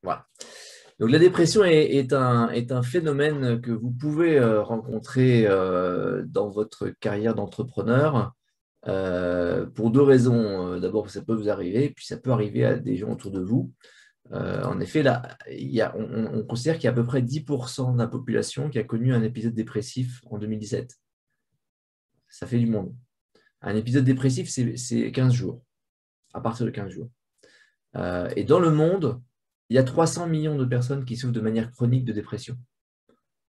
Voilà. Donc, la dépression est un phénomène que vous pouvez rencontrer dans votre carrière d'entrepreneur pour deux raisons. D'abord, ça peut vous arriver, puis ça peut arriver à des gens autour de vous. En effet, là, on considère qu'il y a à peu près 10% de la population qui a connu un épisode dépressif en 2017. Ça fait du monde. Un épisode dépressif, c'est 15 jours, à partir de 15 jours. Et dans le monde, il y a 300 millions de personnes qui souffrent de manière chronique de dépression.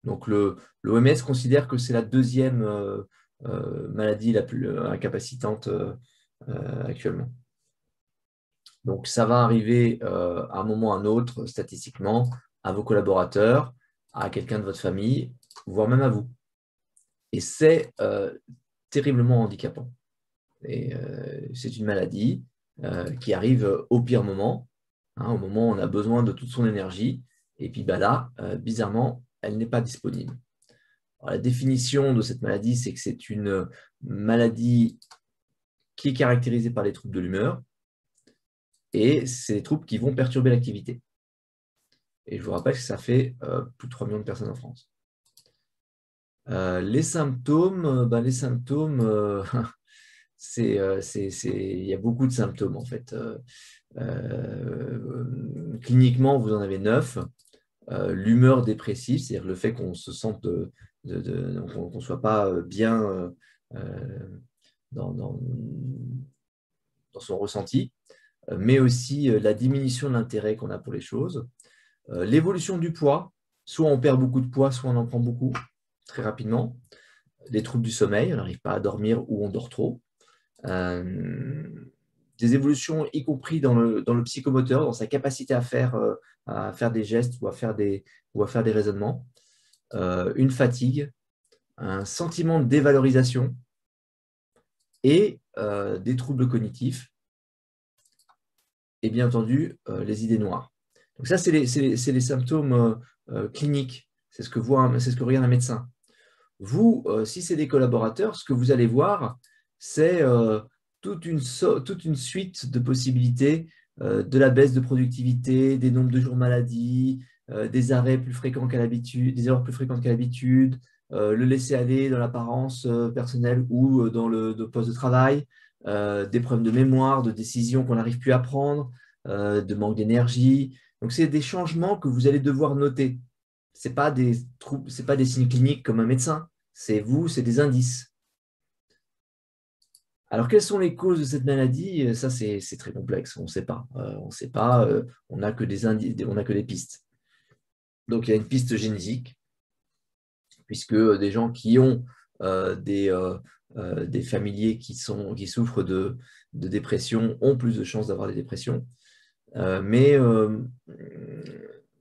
Donc, l'OMS considère que c'est la deuxième maladie la plus incapacitante actuellement. Donc, ça va arriver à un moment ou à un autre, statistiquement, à vos collaborateurs, à quelqu'un de votre famille, voire même à vous. Et c'est terriblement handicapant. Et c'est une maladie qui arrive au pire moment, hein, au moment où on a besoin de toute son énergie. Et puis bah là, bizarrement, elle n'est pas disponible. Alors, la définition de cette maladie, c'est que c'est une maladie qui est caractérisée par les troubles de l'humeur et c'est des troubles qui vont perturber l'activité. Et je vous rappelle que ça fait plus de 3 millions de personnes en France. Les symptômes, il y a beaucoup de symptômes en fait. Cliniquement, vous en avez 9. L'humeur dépressive, c'est-à-dire le fait qu'on se sente qu'on ne soit pas bien dans, dans, dans son ressenti, mais aussi la diminution de l'intérêt qu'on a pour les choses. L'évolution du poids, soit on perd beaucoup de poids, soit on en prend beaucoup très rapidement. Des troubles du sommeil, on n'arrive pas à dormir ou on dort trop. Des évolutions, y compris dans le psychomoteur, dans sa capacité à faire des gestes ou à faire des raisonnements. Une fatigue, un sentiment de dévalorisation et des troubles cognitifs et bien entendu les idées noires. Donc ça, c'est les symptômes cliniques. C'est ce que regarde un médecin. Vous, si c'est des collaborateurs, ce que vous allez voir, c'est toute une suite de possibilités de la baisse de productivité, des nombres de jours maladie, des arrêts plus fréquents qu'à l'habitude, des erreurs plus fréquentes qu'à l'habitude, le laisser-aller dans l'apparence personnelle ou dans le poste de travail, des problèmes de mémoire, de décision qu'on n'arrive plus à prendre, de manque d'énergie. Donc, c'est des changements que vous allez devoir noter. Ce n'est pas des troubles, c'est pas des signes cliniques comme un médecin. C'est des indices. Alors, quelles sont les causes de cette maladie? Ça, c'est très complexe. On ne sait pas. On ne sait pas. On n'a que des indices, on n'a que des pistes. Donc, il y a une piste génétique, puisque des gens qui ont des familiers qui souffrent de dépression ont plus de chances d'avoir des dépressions. Mais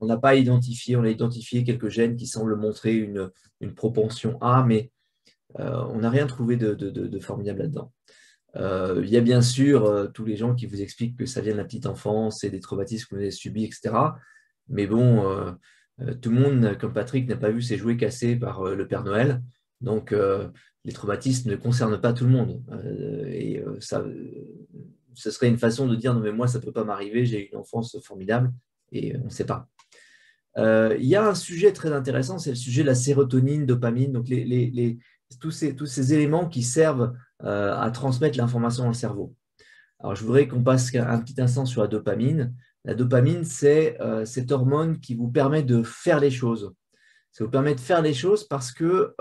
on n'a pas identifié, on a identifié quelques gènes qui semblent montrer une propension A, mais on n'a rien trouvé de formidable là-dedans. Il y a bien sûr tous les gens qui vous expliquent que ça vient de la petite enfance et des traumatismes que vous avez subis, etc. Mais bon, tout le monde, comme Patrick, n'a pas vu ses jouets cassés par le Père Noël. Donc, les traumatismes ne concernent pas tout le monde. Ce serait une façon de dire, non mais moi, ça ne peut pas m'arriver, j'ai eu une enfance formidable et on ne sait pas. Il y a un sujet très intéressant, c'est le sujet de la sérotonine, dopamine, donc tous ces éléments qui servent à transmettre l'information dans le cerveau. Alors, je voudrais qu'on passe un petit instant sur la dopamine. La dopamine, c'est cette hormone qui vous permet de faire les choses. Ça vous permet de faire les choses parce que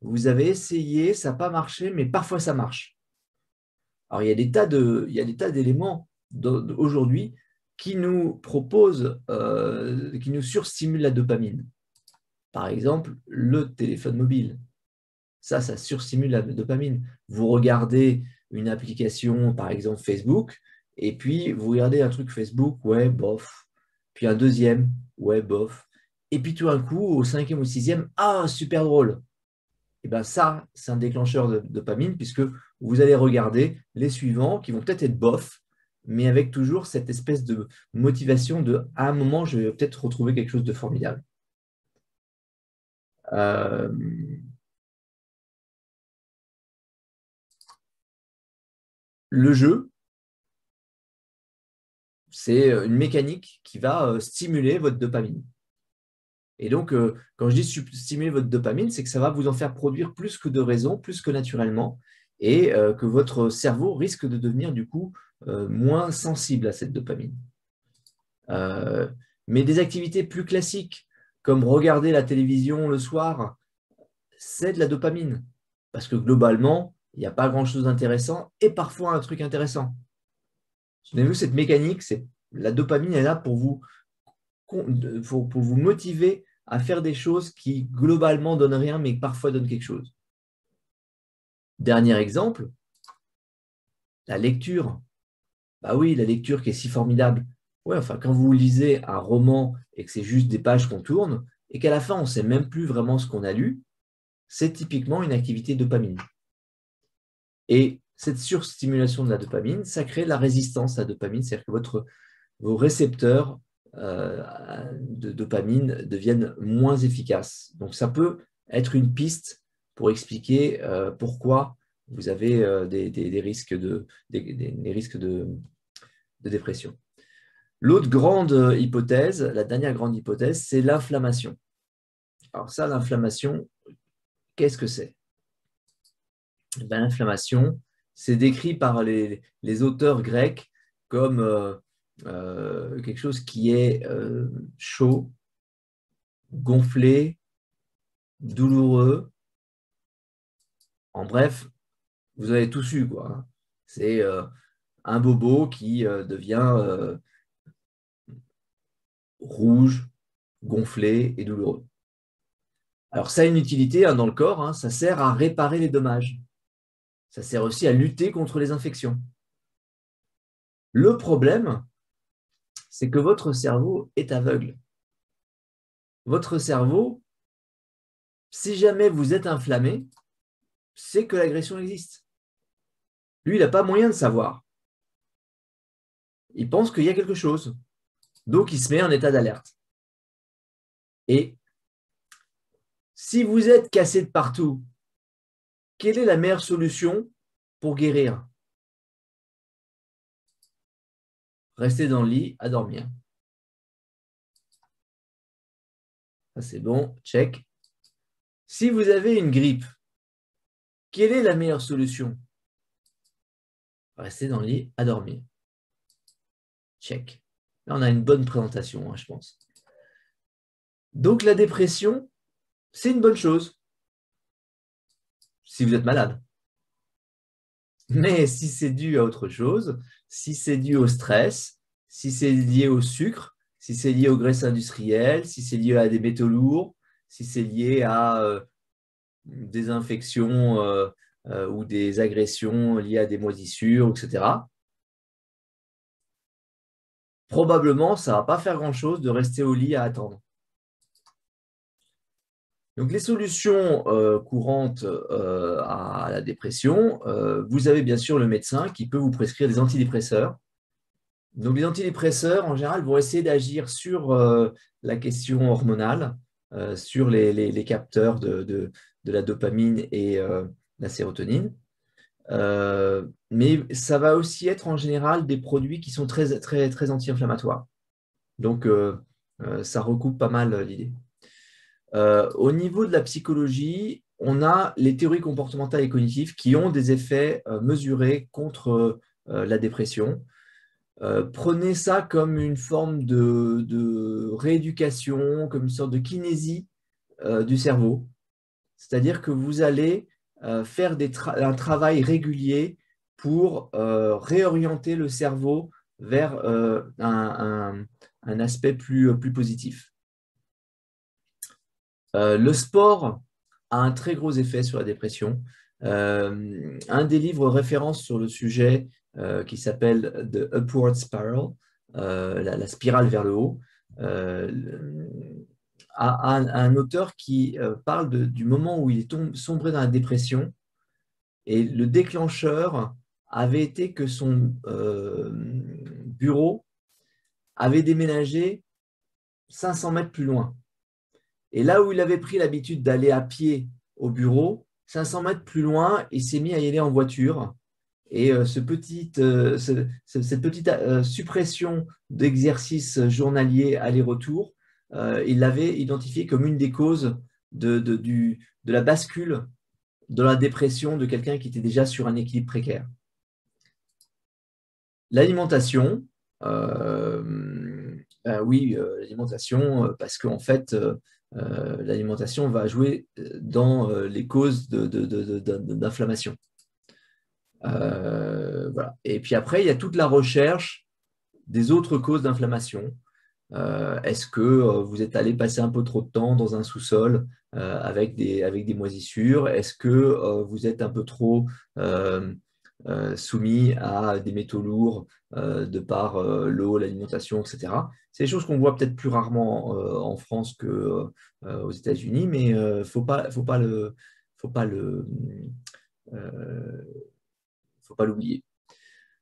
vous avez essayé, ça n'a pas marché, mais parfois ça marche. Alors, il y a des tas d'éléments aujourd'hui qui nous proposent, qui nous surstimulent la dopamine. Par exemple, le téléphone mobile. Ça surstimule la dopamine. Vous regardez une application, par exemple Facebook, et puis vous regardez un truc Facebook, ouais, bof. Puis un deuxième, ouais, bof. Et puis tout d'un coup, au cinquième ou sixième, ah, super drôle. Et bien ça, c'est un déclencheur de dopamine, puisque vous allez regarder les suivants qui vont peut-être être bof, mais avec toujours cette espèce de motivation de, à un moment, je vais peut-être retrouver quelque chose de formidable. Euh, le jeu, c'est une mécanique qui va stimuler votre dopamine. Et donc, quand je dis stimuler votre dopamine, c'est que ça va vous en faire produire plus que de raison, plus que naturellement, et que votre cerveau risque de devenir du coup moins sensible à cette dopamine. Mais des activités plus classiques, comme regarder la télévision le soir, c'est de la dopamine. Parce que globalement, il n'y a pas grand-chose d'intéressant et parfois un truc intéressant. Souvenez-vous, cette mécanique, la dopamine est là pour vous motiver à faire des choses qui globalement donnent rien, mais parfois donnent quelque chose. Dernier exemple, la lecture. Bah oui, la lecture qui est si formidable. Ouais, enfin, quand vous lisez un roman et que c'est juste des pages qu'on tourne, et qu'à la fin, on ne sait même plus vraiment ce qu'on a lu, c'est typiquement une activité dopamine. Et cette surstimulation de la dopamine, ça crée de la résistance à la dopamine, c'est-à-dire que vos récepteurs de dopamine deviennent moins efficaces. Donc, ça peut être une piste pour expliquer pourquoi vous avez des risques des risques de dépression. L'autre grande hypothèse, la dernière grande hypothèse, c'est l'inflammation. Alors ça, l'inflammation, qu'est-ce que c'est? L'inflammation, c'est décrit par les auteurs grecs comme quelque chose qui est chaud, gonflé, douloureux. En bref, vous avez tout su, quoi. C'est un bobo qui devient rouge, gonflé et douloureux. Alors, ça a une utilité dans le corps, hein, ça sert à réparer les dommages. Ça sert aussi à lutter contre les infections. Le problème, c'est que votre cerveau est aveugle. Votre cerveau, si jamais vous êtes inflammé, c'est que l'agression existe. Lui, il n'a pas moyen de savoir. Il pense qu'il y a quelque chose. Donc, il se met en état d'alerte. Et si vous êtes cassé de partout, quelle est la meilleure solution pour guérir? Rester dans le lit à dormir. Ça, c'est bon, check. Si vous avez une grippe, quelle est la meilleure solution? Rester dans le lit à dormir. Check. Là, on a une bonne présentation, hein, je pense. Donc, la dépression, c'est une bonne chose si vous êtes malade. Mais si c'est dû à autre chose, si c'est dû au stress, si c'est lié au sucre, si c'est lié aux graisses industrielles, si c'est lié à des métaux lourds, si c'est lié à des infections ou des agressions liées à des moisissures, etc., probablement, ça ne va pas faire grand-chose de rester au lit à attendre. Donc, les solutions courantes à la dépression, vous avez bien sûr le médecin qui peut vous prescrire des antidépresseurs. Donc, les antidépresseurs, en général, vont essayer d'agir sur la question hormonale, sur les capteurs de la dopamine et la sérotonine. Mais ça va aussi être en général des produits qui sont très, très, très anti-inflammatoires. Donc, ça recoupe pas mal l'idée. Au niveau de la psychologie, on a les théories comportementales et cognitives qui ont des effets mesurés contre la dépression. Prenez ça comme une forme de rééducation, comme une sorte de kinésie du cerveau. C'est-à-dire que vous allez faire un travail régulier pour réorienter le cerveau vers un aspect plus positif. Le sport a un très gros effet sur la dépression. Un des livres référence sur le sujet qui s'appelle The Upward Spiral, la spirale vers le haut, a un auteur qui parle du moment où il est sombré dans la dépression, et le déclencheur avait été que son bureau avait déménagé 500 mètres plus loin. Et là où il avait pris l'habitude d'aller à pied au bureau, 500 mètres plus loin, il s'est mis à y aller en voiture. Et cette petite suppression d'exercices journaliers aller-retour, il l'avait identifié comme une des causes de la bascule de la dépression de quelqu'un qui était déjà sur un équilibre précaire. L'alimentation, oui, l'alimentation, parce qu'en fait, l'alimentation va jouer dans les causes d'inflammation. Voilà. Et puis après, il y a toute la recherche des autres causes d'inflammation. Est-ce que vous êtes allé passer un peu trop de temps dans un sous-sol avec des moisissures? Est-ce que vous êtes un peu trop soumis à des métaux lourds de par l'eau, l'alimentation, etc. C'est des choses qu'on voit peut-être plus rarement en France qu'aux États-Unis, mais il ne faut pas l'oublier.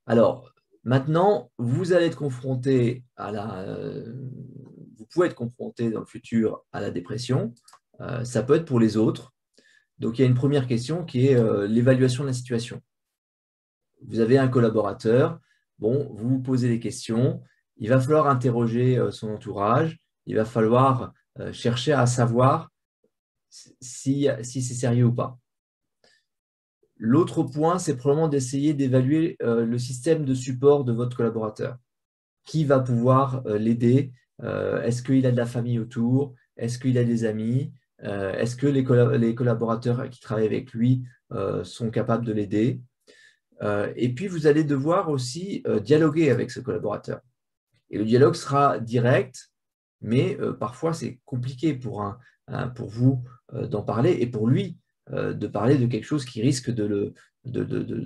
Alors, maintenant, vous allez être confronté vous pouvez être confronté dans le futur à la dépression. Ça peut être pour les autres. Donc, il y a une première question qui est l'évaluation de la situation. Vous avez un collaborateur, bon, vous vous posez des questions, il va falloir interroger son entourage, il va falloir chercher à savoir si c'est sérieux ou pas. L'autre point, c'est probablement d'essayer d'évaluer le système de support de votre collaborateur. Qui va pouvoir l'aider? Est-ce qu'il a de la famille autour? Est-ce qu'il a des amis? Est-ce que les collaborateurs qui travaillent avec lui sont capables de l'aider? Et puis, vous allez devoir aussi dialoguer avec ce collaborateur. Et le dialogue sera direct, mais parfois, c'est compliqué pour vous d'en parler et pour lui de parler de quelque chose qui risque de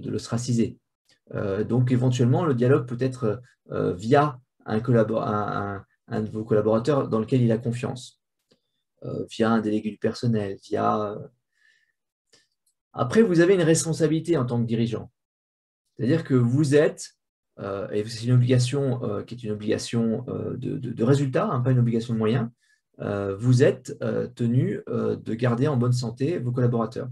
l'ostraciser. Donc, éventuellement, le dialogue peut être via un de vos collaborateurs dans lequel il a confiance, via un délégué du personnel, via… Après, vous avez une responsabilité en tant que dirigeant. C'est-à-dire que vous êtes, et c'est une obligation qui est une obligation de résultat, hein, pas une obligation de moyens, vous êtes tenu de garder en bonne santé vos collaborateurs.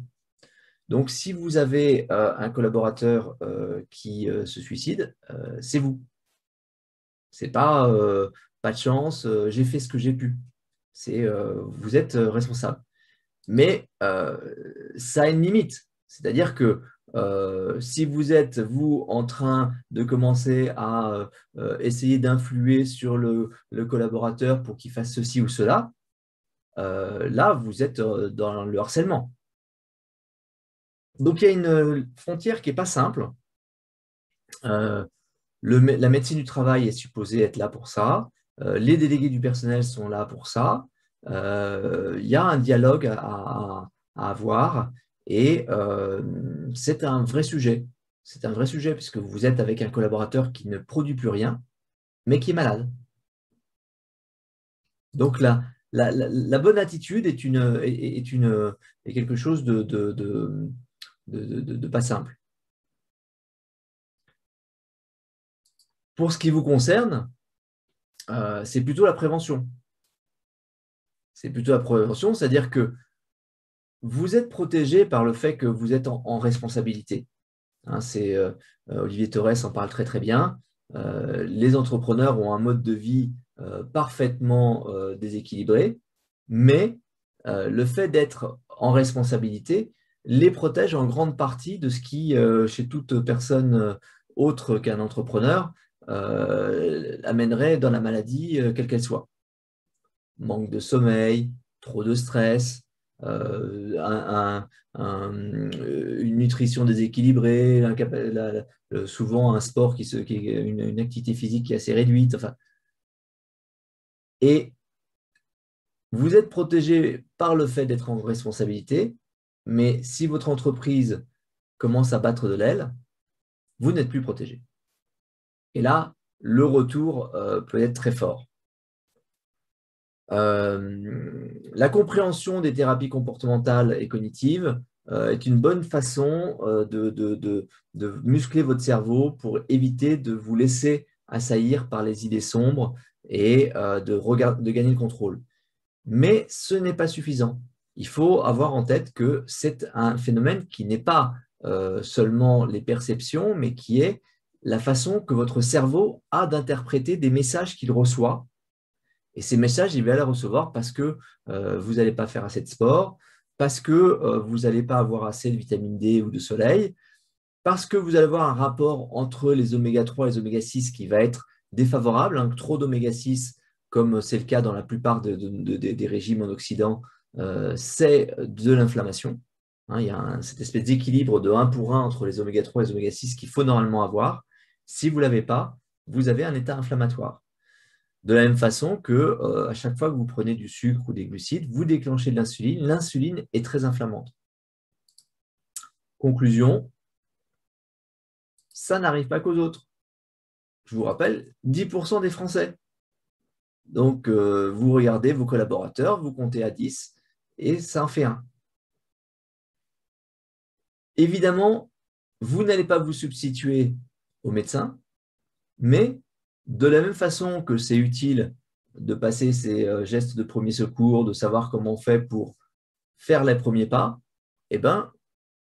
Donc, si vous avez un collaborateur qui se suicide, c'est vous. Ce n'est pas de chance, j'ai fait ce que j'ai pu. Vous êtes responsable. Mais ça a une limite. C'est-à-dire que si vous êtes, vous, en train de commencer à essayer d'influer sur le collaborateur pour qu'il fasse ceci ou cela, là, vous êtes dans le harcèlement. Donc, il y a une frontière qui n'est pas simple. La médecine du travail est supposée être là pour ça. Les délégués du personnel sont là pour ça. Il y a un dialogue à avoir et c'est un vrai sujet. C'est un vrai sujet puisque vous êtes avec un collaborateur qui ne produit plus rien, mais qui est malade. Donc, la bonne attitude est quelque chose de pas simple. Pour ce qui vous concerne, c'est plutôt la prévention. C'est plutôt la prévention, c'est-à-dire que vous êtes protégé par le fait que vous êtes en responsabilité. Hein, Olivier Torres en parle très très bien. Les entrepreneurs ont un mode de vie parfaitement déséquilibré, mais le fait d'être en responsabilité les protège en grande partie de ce qui, chez toute personne autre qu'un entrepreneur, amènerait dans la maladie, quelle qu'elle soit. Manque de sommeil, trop de stress, une nutrition déséquilibrée, souvent un sport qui est une activité physique qui est assez réduite. Enfin. Et vous êtes protégé par le fait d'être en responsabilité, mais si votre entreprise commence à battre de l'aile, vous n'êtes plus protégé. Et là, le retour peut être très fort. La compréhension des thérapies comportementales et cognitives est une bonne façon de muscler votre cerveau pour éviter de vous laisser assaillir par les idées sombres et de gagner le contrôle. Mais ce n'est pas suffisant. Il faut avoir en tête que c'est un phénomène qui n'est pas seulement les perceptions, mais qui est la façon que votre cerveau a d'interpréter des messages qu'il reçoit. Et ces messages, il va les recevoir parce que vous n'allez pas faire assez de sport, parce que vous n'allez pas avoir assez de vitamine D ou de soleil, parce que vous allez avoir un rapport entre les oméga 3 et les oméga 6 qui va être défavorable. Hein. Trop d'oméga 6, comme c'est le cas dans la plupart des régimes en Occident, c'est de l'inflammation. Hein, il y a cette espèce d'équilibre de 1 pour 1 entre les oméga 3 et les oméga 6 qu'il faut normalement avoir. Si vous ne l'avez pas, vous avez un état inflammatoire. De la même façon que à chaque fois que vous prenez du sucre ou des glucides, vous déclenchez de l'insuline. L'insuline est très inflammante. Conclusion, ça n'arrive pas qu'aux autres. Je vous rappelle, 10% des Français. Donc, vous regardez vos collaborateurs, vous comptez à 10 et ça en fait 1. Évidemment, vous n'allez pas vous substituer au médecin, mais de la même façon que c'est utile de passer ces gestes de premier secours, de savoir comment on fait pour faire les premiers pas, eh ben,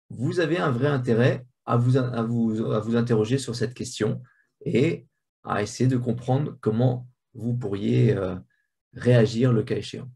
vous avez un vrai intérêt à vous interroger sur cette question et à essayer de comprendre comment vous pourriez réagir le cas échéant.